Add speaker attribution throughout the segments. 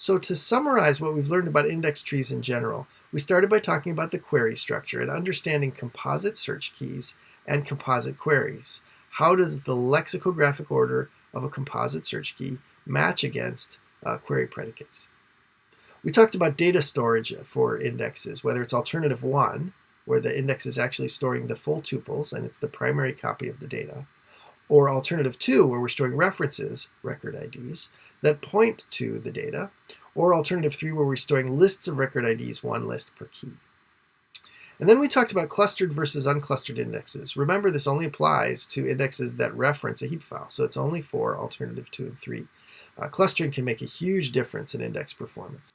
Speaker 1: So to summarize what we've learned about index trees in general, we started by talking about the query structure and understanding composite search keys and composite queries. How does the lexicographic order of a composite search key match against query predicates? We talked about data storage for indexes, whether it's alternative 1, where the index is actually storing the full tuples and it's the primary copy of the data, or alternative 2, where we're storing references, record IDs, that point to the data, or alternative 3, where we're storing lists of record IDs, one list per key. And then we talked about clustered versus unclustered indexes. Remember, this only applies to indexes that reference a heap file, so it's only for alternative 2 and 3. Clustering can make a huge difference in index performance.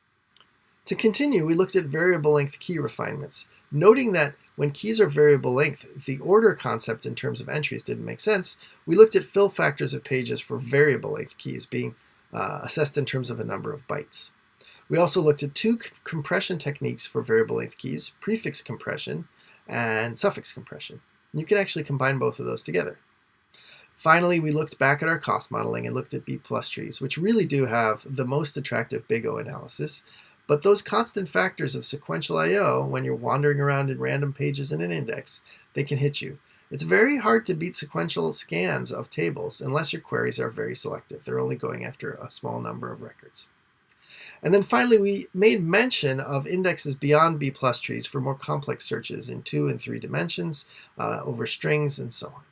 Speaker 1: To continue, we looked at variable length key refinements, noting that when keys are variable length, the order concept in terms of entries didn't make sense. We looked at fill factors of pages for variable length keys being assessed in terms of a number of bytes. We also looked at two compression techniques for variable length keys, prefix compression and suffix compression. You can actually combine both of those together. Finally, we looked back at our cost modeling and looked at B+ trees, which really do have the most attractive big O analysis. But those constant factors of sequential I/O, when you're wandering around in random pages in an index, they can hit you. It's very hard to beat sequential scans of tables unless your queries are very selective. They're only going after a small number of records. And then finally, we made mention of indexes beyond B+ trees for more complex searches in 2 and 3 dimensions, over strings, and so on.